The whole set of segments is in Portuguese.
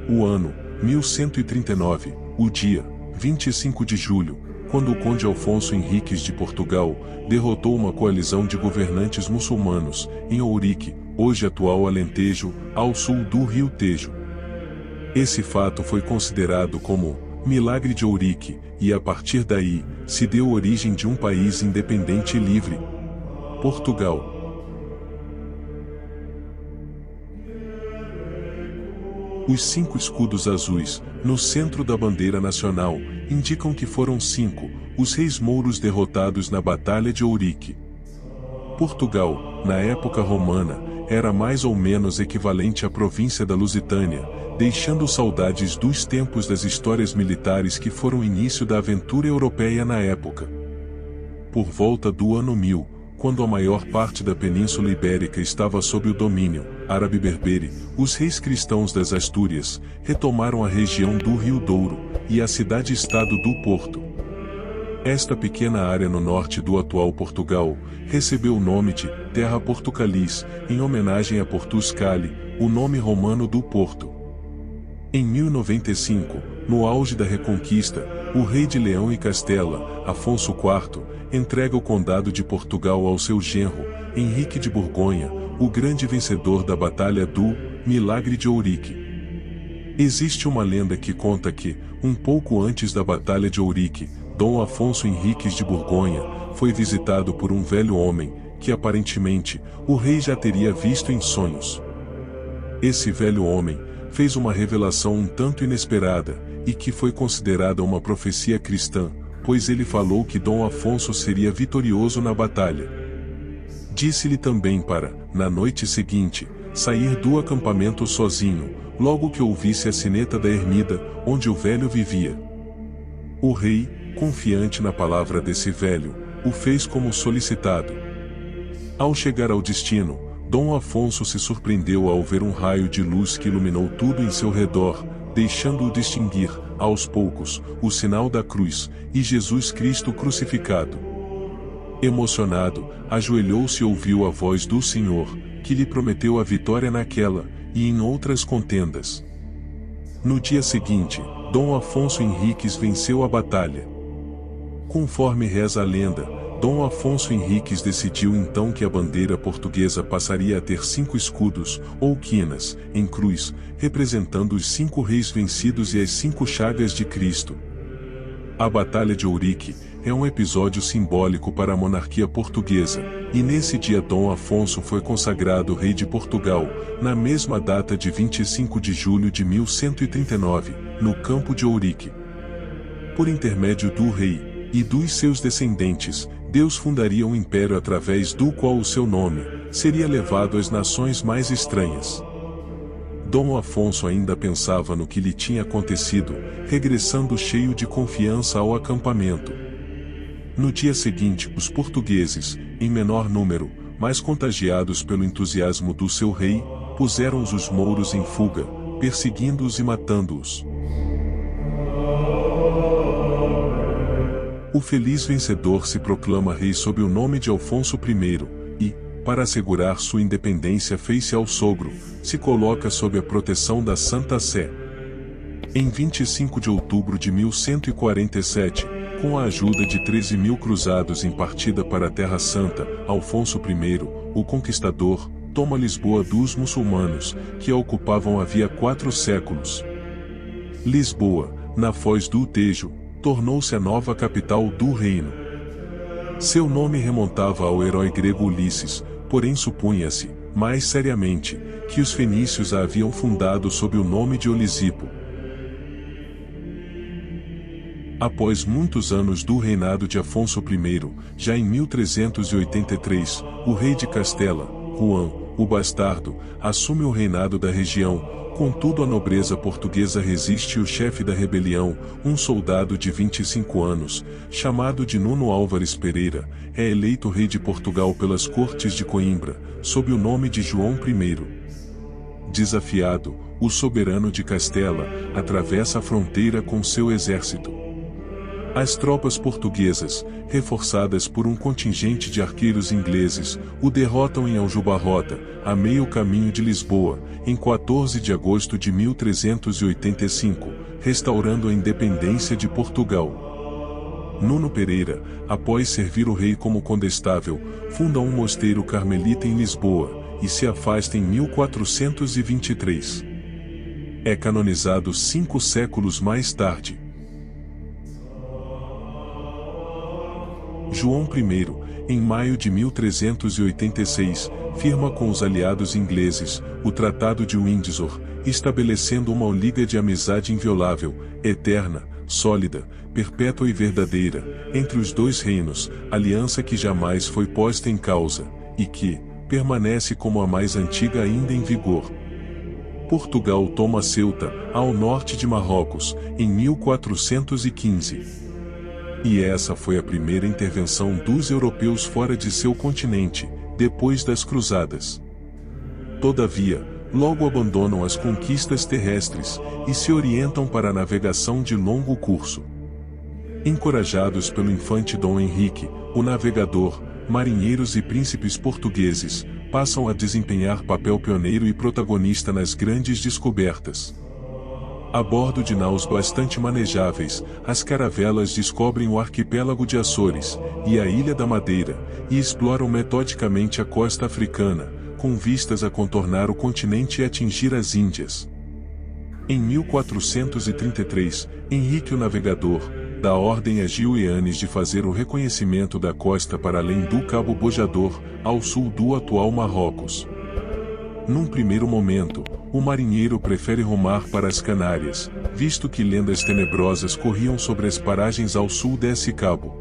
o ano, 1139, o dia, 25 de julho, quando o conde Afonso Henriques de Portugal derrotou uma coalizão de governantes muçulmanos, em Ourique, hoje atual Alentejo, ao sul do rio Tejo. Esse fato foi considerado como Milagre de Ourique, e a partir daí, se deu origem de um país independente e livre, Portugal. Os 5 escudos azuis, no centro da bandeira nacional, indicam que foram 5, os reis mouros derrotados na Batalha de Ourique. Portugal, na época romana, era mais ou menos equivalente à província da Lusitânia, deixando saudades dos tempos das histórias militares que foram o início da aventura europeia na época. Por volta do ano 1000, quando a maior parte da Península Ibérica estava sob o domínio árabe-berbere, os reis cristãos das Astúrias retomaram a região do Rio Douro e a cidade-estado do Porto. Esta pequena área no norte do atual Portugal recebeu o nome de Terra Portucalis, em homenagem a Portus Cali, o nome romano do Porto. Em 1095, no auge da Reconquista, o rei de Leão e Castela, Afonso IV, entrega o condado de Portugal ao seu genro, Henrique de Borgonha, o grande vencedor da Batalha do Milagre de Ourique. Existe uma lenda que conta que, um pouco antes da Batalha de Ourique, Dom Afonso Henriques de Borgonha foi visitado por um velho homem, que aparentemente, o rei já teria visto em sonhos. Esse velho homem fez uma revelação um tanto inesperada, e que foi considerada uma profecia cristã, pois ele falou que Dom Afonso seria vitorioso na batalha. Disse-lhe também para, na noite seguinte, sair do acampamento sozinho, logo que ouvisse a sineta da ermida, onde o velho vivia. O rei, confiante na palavra desse velho, o fez como solicitado. Ao chegar ao destino, Dom Afonso se surpreendeu ao ver um raio de luz que iluminou tudo em seu redor, deixando-o distinguir, aos poucos, o sinal da cruz, e Jesus Cristo crucificado. Emocionado, ajoelhou-se e ouviu a voz do Senhor, que lhe prometeu a vitória naquela, e em outras contendas. No dia seguinte, Dom Afonso Henriques venceu a batalha. Conforme reza a lenda, Dom Afonso Henriques decidiu então que a bandeira portuguesa passaria a ter 5 escudos, ou quinas, em cruz, representando os 5 reis vencidos e as 5 chagas de Cristo. A Batalha de Ourique é um episódio simbólico para a monarquia portuguesa, e nesse dia Dom Afonso foi consagrado rei de Portugal, na mesma data de 25 de julho de 1139, no campo de Ourique. Por intermédio do rei e dos seus descendentes, Deus fundaria um império através do qual o seu nome seria levado às nações mais estranhas. Dom Afonso ainda pensava no que lhe tinha acontecido, regressando cheio de confiança ao acampamento. No dia seguinte, os portugueses, em menor número, mas contagiados pelo entusiasmo do seu rei, puseram os mouros em fuga, perseguindo-os e matando-os. O feliz vencedor se proclama rei sob o nome de Afonso I, e, para assegurar sua independência face ao sogro, se coloca sob a proteção da Santa Sé. Em 25 de outubro de 1147, com a ajuda de 13.000 cruzados em partida para a Terra Santa, Afonso I, o Conquistador, toma Lisboa dos muçulmanos, que a ocupavam havia 4 séculos. Lisboa, na foz do Tejo, tornou-se a nova capital do reino. Seu nome remontava ao herói grego Ulisses, porém supunha-se, mais seriamente, que os fenícios a haviam fundado sob o nome de Olisipo. Após muitos anos do reinado de Afonso I, já em 1383, o rei de Castela, Juan, o Bastardo, assume o reinado da região. Contudo, a nobreza portuguesa resiste e o chefe da rebelião, um soldado de 25 anos, chamado de Nuno Álvares Pereira, é eleito rei de Portugal pelas Cortes de Coimbra, sob o nome de João I. Desafiado, o soberano de Castela atravessa a fronteira com seu exército. As tropas portuguesas, reforçadas por um contingente de arqueiros ingleses, o derrotam em Aljubarrota, a meio caminho de Lisboa, em 14 de agosto de 1385, restaurando a independência de Portugal. Nuno Pereira, após servir o rei como condestável, funda um mosteiro carmelita em Lisboa, e se afasta em 1423. É canonizado 5 séculos mais tarde. João I, em maio de 1386, firma com os aliados ingleses o Tratado de Windsor, estabelecendo uma liga de amizade inviolável, eterna, sólida, perpétua e verdadeira, entre os dois reinos, aliança que jamais foi posta em causa, e que permanece como a mais antiga ainda em vigor. Portugal toma Ceuta, ao norte de Marrocos, em 1415. E essa foi a primeira intervenção dos europeus fora de seu continente, depois das cruzadas. Todavia, logo abandonam as conquistas terrestres, e se orientam para a navegação de longo curso. Encorajados pelo infante Dom Henrique, o navegador, marinheiros e príncipes portugueses, passam a desempenhar papel pioneiro e protagonista nas grandes descobertas. A bordo de naus bastante manejáveis, as caravelas descobrem o arquipélago de Açores, e a Ilha da Madeira, e exploram metodicamente a costa africana, com vistas a contornar o continente e atingir as Índias. Em 1433, Henrique o Navegador, dá ordem a Gil Yanes de fazer o reconhecimento da costa para além do Cabo Bojador, ao sul do atual Marrocos. Num primeiro momento, o marinheiro prefere rumar para as Canárias, visto que lendas tenebrosas corriam sobre as paragens ao sul desse cabo.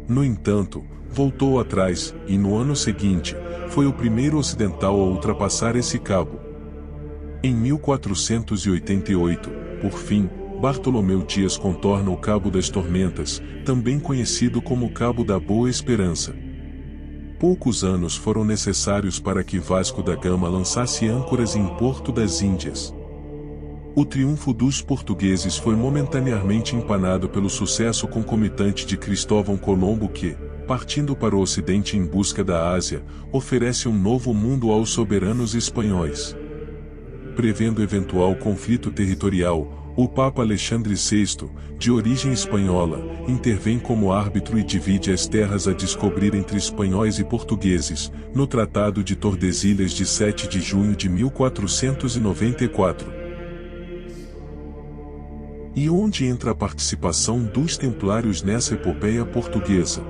No entanto, voltou atrás, e no ano seguinte, foi o primeiro ocidental a ultrapassar esse cabo. Em 1488, por fim, Bartolomeu Dias contorna o Cabo das Tormentas, também conhecido como Cabo da Boa Esperança. Poucos anos foram necessários para que Vasco da Gama lançasse âncoras em Porto das Índias. O triunfo dos portugueses foi momentaneamente empanado pelo sucesso concomitante de Cristóvão Colombo que, partindo para o ocidente em busca da Ásia, oferece um novo mundo aos soberanos espanhóis. Prevendo eventual conflito territorial, o Papa Alexandre VI, de origem espanhola, intervém como árbitro e divide as terras a descobrir entre espanhóis e portugueses, no Tratado de Tordesilhas de 7 de junho de 1494. E onde entra a participação dos templários nessa epopeia portuguesa?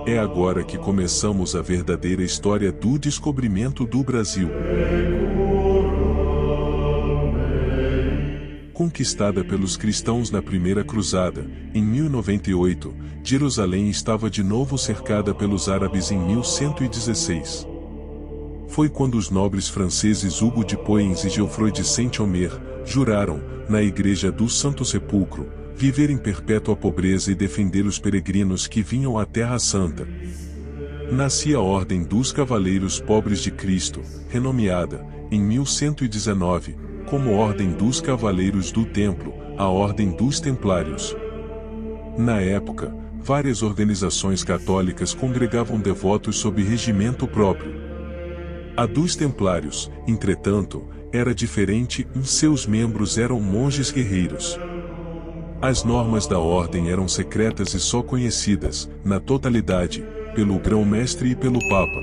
É agora que começamos a verdadeira história do descobrimento do Brasil. Conquistada pelos cristãos na Primeira Cruzada, em 1098, Jerusalém estava de novo cercada pelos árabes em 1116. Foi quando os nobres franceses Hugo de Poins e Geoffroy de Saint-Omer juraram, na Igreja do Santo Sepulcro, viver em perpétua pobreza e defender os peregrinos que vinham à Terra Santa. Nascia a Ordem dos Cavaleiros Pobres de Cristo, renomeada, em 1119, como Ordem dos Cavaleiros do Templo, a Ordem dos Templários. Na época, várias organizações católicas congregavam devotos sob regimento próprio. A dos Templários, entretanto, era diferente e seus membros eram monges guerreiros. As normas da ordem eram secretas e só conhecidas, na totalidade, pelo grão-mestre e pelo Papa.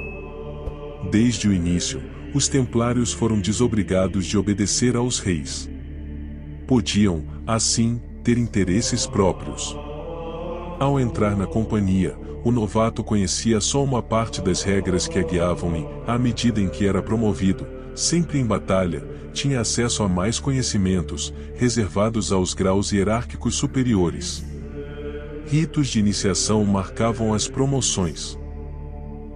Desde o início, os templários foram desobrigados de obedecer aos reis. Podiam, assim, ter interesses próprios. Ao entrar na companhia, o novato conhecia só uma parte das regras que a guiavam e, à medida em que era promovido, sempre em batalha, tinha acesso a mais conhecimentos, reservados aos graus hierárquicos superiores. Ritos de iniciação marcavam as promoções.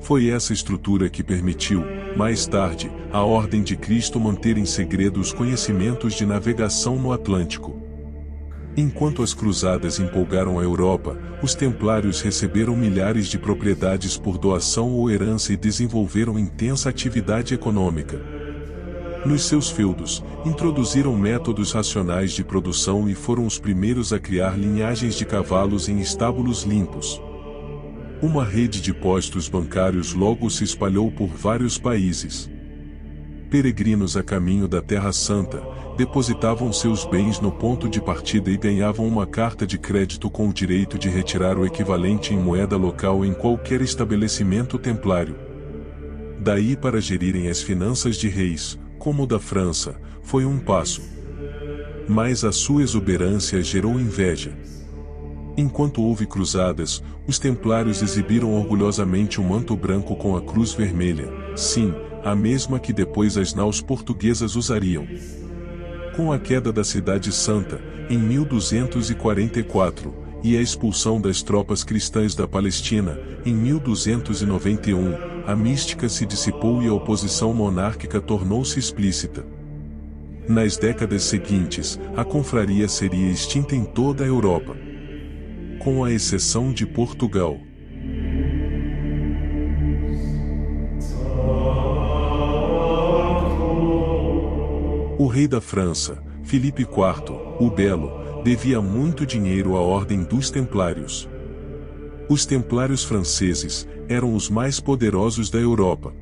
Foi essa estrutura que permitiu, mais tarde, a Ordem de Cristo manter em segredo os conhecimentos de navegação no Atlântico. Enquanto as cruzadas empolgaram a Europa, os templários receberam milhares de propriedades por doação ou herança e desenvolveram intensa atividade econômica. Nos seus feudos, introduziram métodos racionais de produção e foram os primeiros a criar linhagens de cavalos em estábulos limpos. Uma rede de postos bancários logo se espalhou por vários países. Peregrinos a caminho da Terra Santa, depositavam seus bens no ponto de partida e ganhavam uma carta de crédito com o direito de retirar o equivalente em moeda local em qualquer estabelecimento templário. Daí para gerirem as finanças de reis, como o da França, foi um passo. Mas a sua exuberância gerou inveja. Enquanto houve cruzadas, os templários exibiram orgulhosamente o manto branco com a cruz vermelha, sim, a mesma que depois as naus portuguesas usariam. Com a queda da Cidade Santa, em 1244, e a expulsão das tropas cristãs da Palestina, em 1291, a mística se dissipou e a oposição monárquica tornou-se explícita. Nas décadas seguintes, a confraria seria extinta em toda a Europa, com a exceção de Portugal. O rei da França, Filipe IV, o Belo, devia muito dinheiro à Ordem dos Templários. Os Templários franceses eram os mais poderosos da Europa.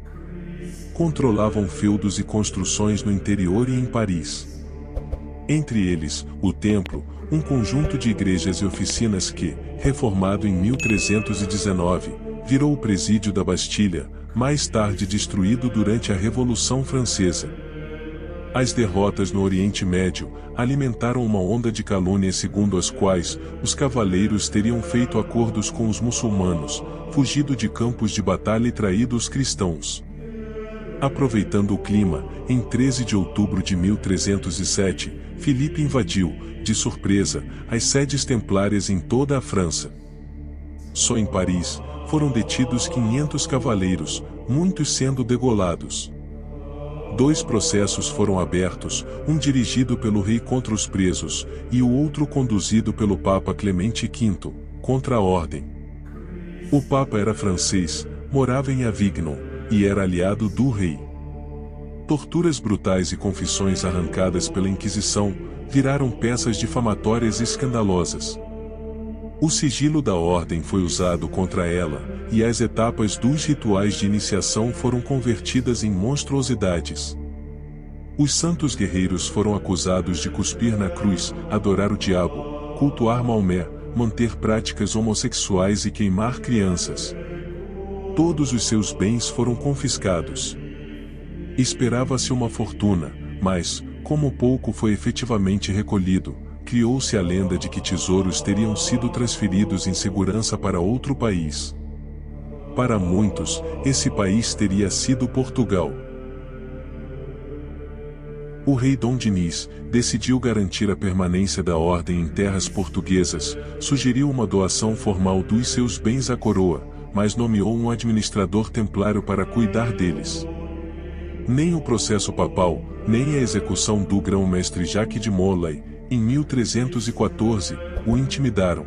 Controlavam feudos e construções no interior e em Paris. Entre eles, o Templo, um conjunto de igrejas e oficinas que, reformado em 1319, virou o presídio da Bastilha, mais tarde destruído durante a Revolução Francesa. As derrotas no Oriente Médio alimentaram uma onda de calúnias segundo as quais os cavaleiros teriam feito acordos com os muçulmanos, fugido de campos de batalha e traído os cristãos. Aproveitando o clima, em 13 de outubro de 1307, Filipe invadiu, de surpresa, as sedes templárias em toda a França. Só em Paris, foram detidos 500 cavaleiros, muitos sendo degolados. 2 processos foram abertos, um dirigido pelo rei contra os presos, e o outro conduzido pelo Papa Clemente V, contra a ordem. O Papa era francês, morava em Avignon, e era aliado do rei. Torturas brutais e confissões arrancadas pela Inquisição, viraram peças difamatórias escandalosas. O sigilo da ordem foi usado contra ela, e as etapas dos rituais de iniciação foram convertidas em monstruosidades. Os santos guerreiros foram acusados de cuspir na cruz, adorar o diabo, cultuar Maomé, manter práticas homossexuais e queimar crianças. Todos os seus bens foram confiscados. Esperava-se uma fortuna, mas, como pouco foi efetivamente recolhido, criou-se a lenda de que tesouros teriam sido transferidos em segurança para outro país. Para muitos, esse país teria sido Portugal. O rei Dom Dinis decidiu garantir a permanência da ordem em terras portuguesas, sugeriu uma doação formal dos seus bens à coroa, mas nomeou um administrador templário para cuidar deles. Nem o processo papal, nem a execução do grão-mestre Jacques de Molay, em 1314, o intimidaram.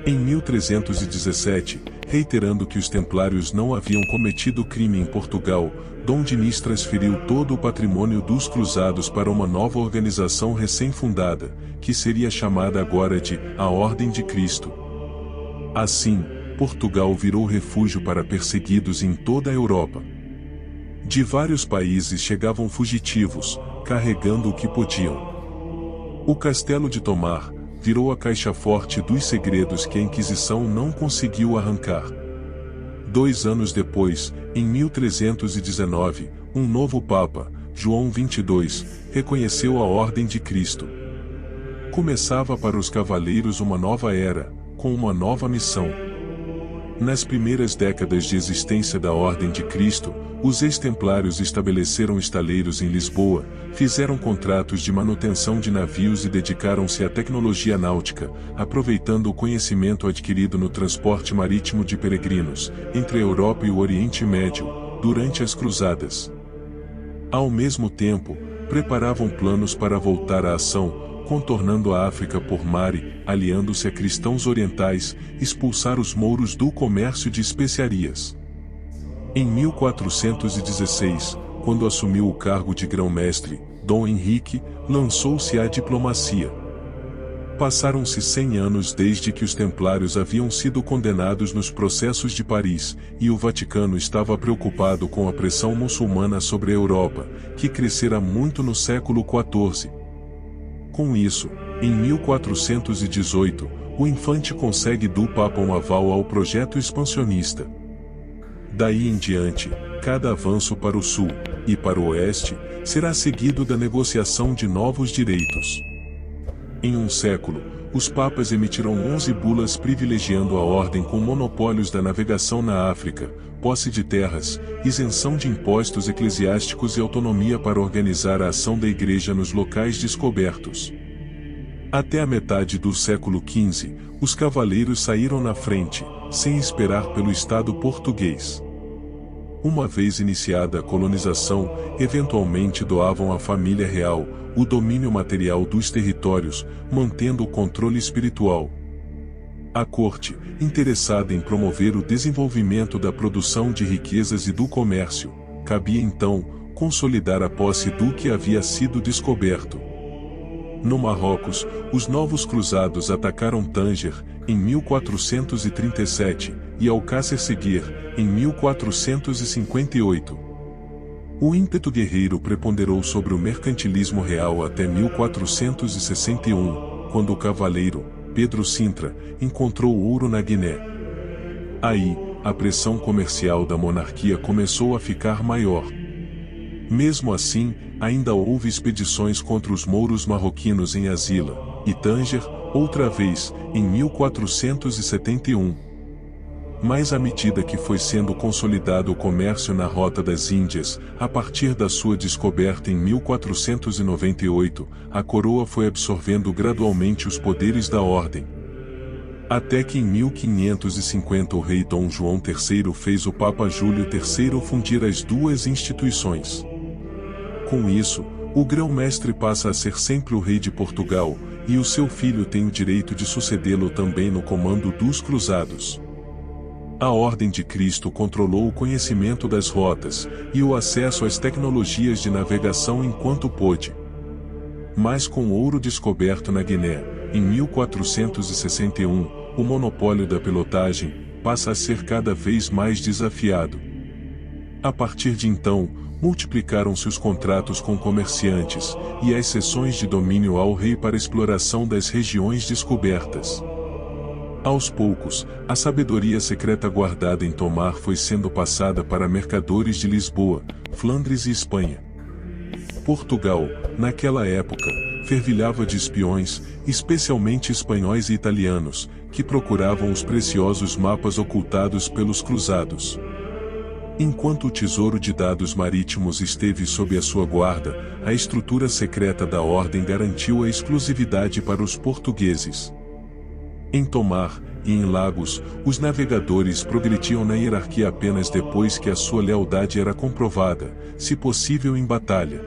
Em 1317, reiterando que os templários não haviam cometido crime em Portugal, Dom Dinis transferiu todo o patrimônio dos cruzados para uma nova organização recém-fundada, que seria chamada agora de a Ordem de Cristo. Assim, Portugal virou refúgio para perseguidos em toda a Europa. De vários países chegavam fugitivos, carregando o que podiam. O Castelo de Tomar virou a caixa forte dos segredos que a Inquisição não conseguiu arrancar. 2 anos depois, em 1319, um novo Papa, João XXII, reconheceu a Ordem de Cristo. Começava para os cavaleiros uma nova era, com uma nova missão. Nas primeiras décadas de existência da Ordem de Cristo, os ex-templários estabeleceram estaleiros em Lisboa, fizeram contratos de manutenção de navios e dedicaram-se à tecnologia náutica, aproveitando o conhecimento adquirido no transporte marítimo de peregrinos, entre a Europa e o Oriente Médio, durante as cruzadas. Ao mesmo tempo, preparavam planos para voltar à ação, contornando a África por mar e, aliando-se a cristãos orientais, expulsar os mouros do comércio de especiarias. Em 1416, quando assumiu o cargo de grão-mestre, Dom Henrique lançou-se à diplomacia. Passaram-se 100 anos desde que os templários haviam sido condenados nos processos de Paris, e o Vaticano estava preocupado com a pressão muçulmana sobre a Europa, que crescera muito no século XIV. Com isso, em 1418, o infante consegue do Papa um aval ao projeto expansionista. Daí em diante, cada avanço para o sul e para o oeste será seguido da negociação de novos direitos. Em um século, os papas emitiram 11 bulas privilegiando a ordem com monopólios da navegação na África, posse de terras, isenção de impostos eclesiásticos e autonomia para organizar a ação da Igreja nos locais descobertos. Até a metade do século XV, os cavaleiros saíram na frente, sem esperar pelo Estado português. Uma vez iniciada a colonização, eventualmente doavam à família real o domínio material dos territórios, mantendo o controle espiritual. A corte, interessada em promover o desenvolvimento da produção de riquezas e do comércio, cabia então consolidar a posse do que havia sido descoberto. No Marrocos, os novos cruzados atacaram Tanger, em 1437, e Alcácer Seguir, em 1458. O ímpeto guerreiro preponderou sobre o mercantilismo real até 1461, quando o cavaleiro, Pedro Sintra, encontrou ouro na Guiné. Aí, a pressão comercial da monarquia começou a ficar maior. Mesmo assim, ainda houve expedições contra os mouros marroquinos em Azila e Tanger, outra vez, em 1471. Mas à medida que foi sendo consolidado o comércio na Rota das Índias, a partir da sua descoberta em 1498, a coroa foi absorvendo gradualmente os poderes da ordem. Até que em 1550 o rei Dom João III fez o Papa Júlio III fundir as duas instituições. Com isso, o grão-mestre passa a ser sempre o rei de Portugal, e o seu filho tem o direito de sucedê-lo também no comando dos cruzados. A Ordem de Cristo controlou o conhecimento das rotas e o acesso às tecnologias de navegação enquanto pôde. Mas com o ouro descoberto na Guiné, em 1461, o monopólio da pilotagem passa a ser cada vez mais desafiado. A partir de então, multiplicaram-se os contratos com comerciantes e as cessões de domínio ao rei para exploração das regiões descobertas. Aos poucos, a sabedoria secreta guardada em Tomar foi sendo passada para mercadores de Lisboa, Flandres e Espanha. Portugal, naquela época, fervilhava de espiões, especialmente espanhóis e italianos, que procuravam os preciosos mapas ocultados pelos cruzados. Enquanto o tesouro de dados marítimos esteve sob a sua guarda, a estrutura secreta da ordem garantiu a exclusividade para os portugueses. Em Tomar e em Lagos, os navegadores progrediam na hierarquia apenas depois que a sua lealdade era comprovada, se possível em batalha.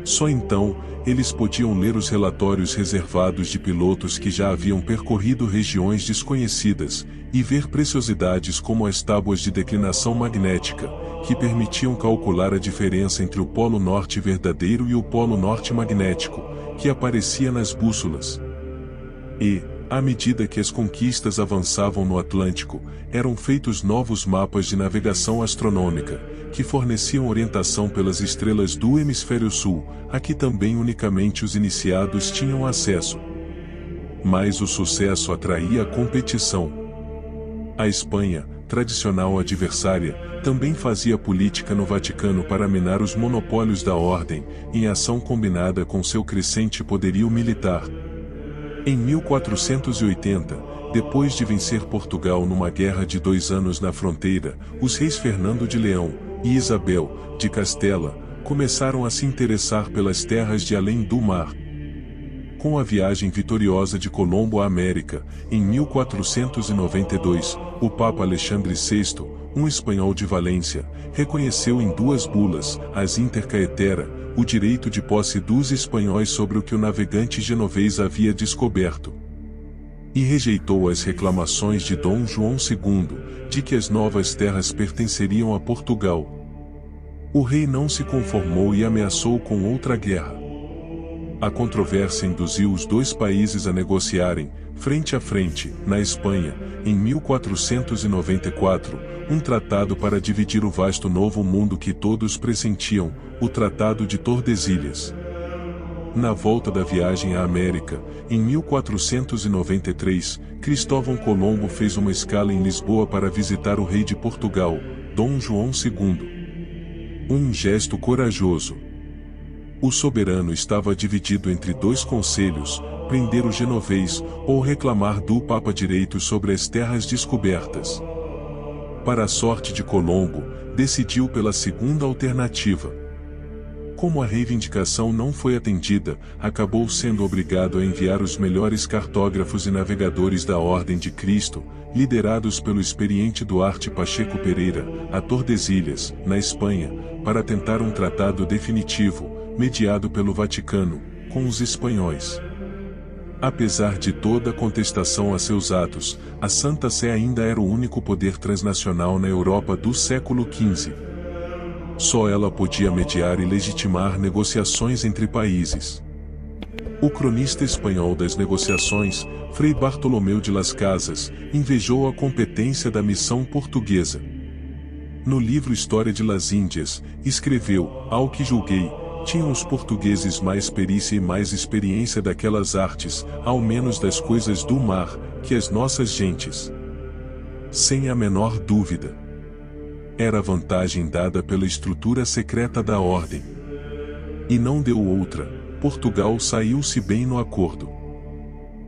Só então, eles podiam ler os relatórios reservados de pilotos que já haviam percorrido regiões desconhecidas, e ver preciosidades como as tábuas de declinação magnética, que permitiam calcular a diferença entre o Polo Norte verdadeiro e o Polo Norte magnético, que aparecia nas bússolas. E, à medida que as conquistas avançavam no Atlântico, eram feitos novos mapas de navegação astronômica, que forneciam orientação pelas estrelas do hemisfério sul, a que também unicamente os iniciados tinham acesso. Mas o sucesso atraía a competição. A Espanha, tradicional adversária, também fazia política no Vaticano para minar os monopólios da ordem, em ação combinada com seu crescente poderio militar. Em 1480, depois de vencer Portugal numa guerra de 2 anos na fronteira, os reis Fernando de Leão e Isabel de Castela começaram a se interessar pelas terras de além do mar. Com a viagem vitoriosa de Colombo à América, em 1492, o Papa Alexandre VI, um espanhol de Valência, reconheceu em 2 bulas, as Inter Caetera, o direito de posse dos espanhóis sobre o que o navegante genovês havia descoberto. E rejeitou as reclamações de Dom João II, de que as novas terras pertenceriam a Portugal. O rei não se conformou e ameaçou com outra guerra. A controvérsia induziu os dois países a negociarem, frente a frente, na Espanha, em 1494, um tratado para dividir o vasto novo mundo que todos pressentiam, o Tratado de Tordesilhas. Na volta da viagem à América, em 1493, Cristóvão Colombo fez uma escala em Lisboa para visitar o rei de Portugal, Dom João II. Um gesto corajoso. O soberano estava dividido entre dois conselhos: prender o genovês ou reclamar do Papa direitos sobre as terras descobertas. Para a sorte de Colombo, decidiu pela segunda alternativa. Como a reivindicação não foi atendida, acabou sendo obrigado a enviar os melhores cartógrafos e navegadores da Ordem de Cristo, liderados pelo experiente Duarte Pacheco Pereira, a Tordesilhas, na Espanha, para tentar um tratado definitivo, mediado pelo Vaticano, com os espanhóis. Apesar de toda a contestação a seus atos, a Santa Sé ainda era o único poder transnacional na Europa do século XV. Só ela podia mediar e legitimar negociações entre países. O cronista espanhol das negociações, Frei Bartolomeu de Las Casas, invejou a competência da missão portuguesa. No livro História de las Índias, escreveu: ao que julguei, tinham os portugueses mais perícia e mais experiência daquelas artes, ao menos das coisas do mar, que as nossas gentes. Sem a menor dúvida. Era a vantagem dada pela estrutura secreta da ordem. E não deu outra, Portugal saiu-se bem no acordo.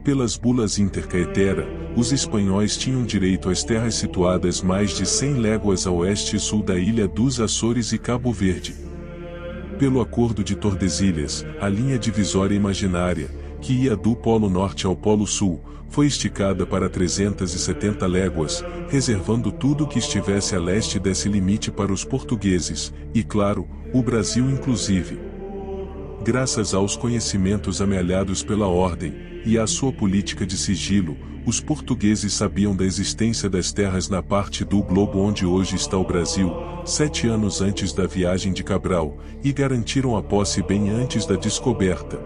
Pelas bulas intercaetera, os espanhóis tinham direito às terras situadas mais de 100 léguas a oeste e sul da ilha dos Açores e Cabo Verde. Pelo Acordo de Tordesilhas, a linha divisória imaginária, que ia do Polo Norte ao Polo Sul, foi esticada para 370 léguas, reservando tudo que estivesse a leste desse limite para os portugueses, e claro, o Brasil inclusive. Graças aos conhecimentos amealhados pela ordem, e à sua política de sigilo, os portugueses sabiam da existência das terras na parte do globo onde hoje está o Brasil, 7 anos antes da viagem de Cabral, e garantiram a posse bem antes da descoberta.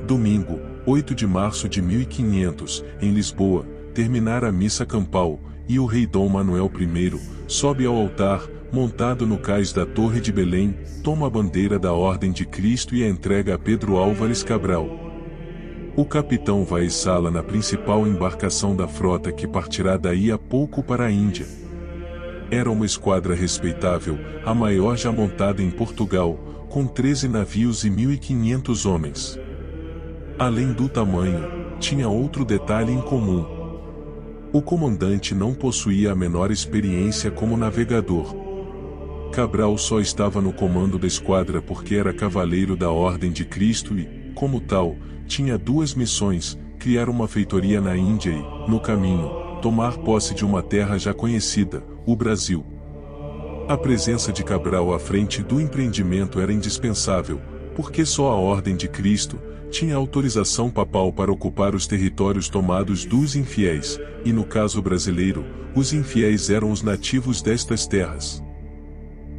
Domingo, 8 de março de 1500, em Lisboa, terminara a missa campal, e o rei Dom Manuel I, sobe ao altar, montado no cais da Torre de Belém, toma a bandeira da Ordem de Cristo e a entrega a Pedro Álvares Cabral. O capitão vai içá-la na principal embarcação da frota que partirá daí a pouco para a Índia. Era uma esquadra respeitável, a maior já montada em Portugal, com 13 navios e 1.500 homens. Além do tamanho, tinha outro detalhe em comum. O comandante não possuía a menor experiência como navegador. Cabral só estava no comando da esquadra porque era cavaleiro da Ordem de Cristo e, como tal, tinha duas missões: criar uma feitoria na Índia e, no caminho, tomar posse de uma terra já conhecida, o Brasil. A presença de Cabral à frente do empreendimento era indispensável, porque só a Ordem de Cristo tinha autorização papal para ocupar os territórios tomados dos infiéis, e no caso brasileiro, os infiéis eram os nativos destas terras.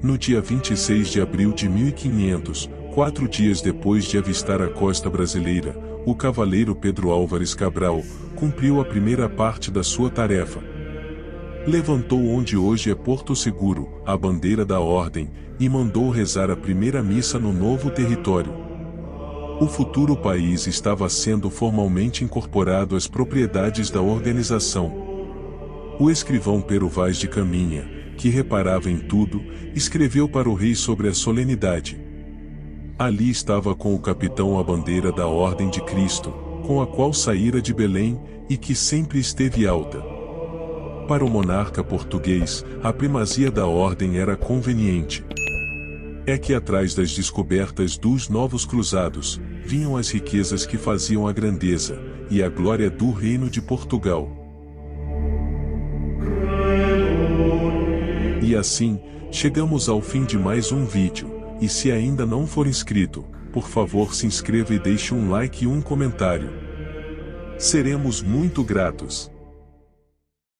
No dia 26 de abril de 1500, 4 dias depois de avistar a costa brasileira, o cavaleiro Pedro Álvares Cabral cumpriu a primeira parte da sua tarefa. Levantou onde hoje é Porto Seguro, a bandeira da ordem, e mandou rezar a primeira missa no novo território. O futuro país estava sendo formalmente incorporado às propriedades da organização. O escrivão Pero Vaz de Caminha, que reparava em tudo, escreveu para o rei sobre a solenidade. Ali estava com o capitão a bandeira da Ordem de Cristo, com a qual saíra de Belém, e que sempre esteve alta. Para o monarca português, a primazia da ordem era conveniente. É que atrás das descobertas dos novos cruzados, vinham as riquezas que faziam a grandeza, e a glória do reino de Portugal. E assim, chegamos ao fim de mais um vídeo, e se ainda não for inscrito, por favor se inscreva e deixe um like e um comentário. Seremos muito gratos.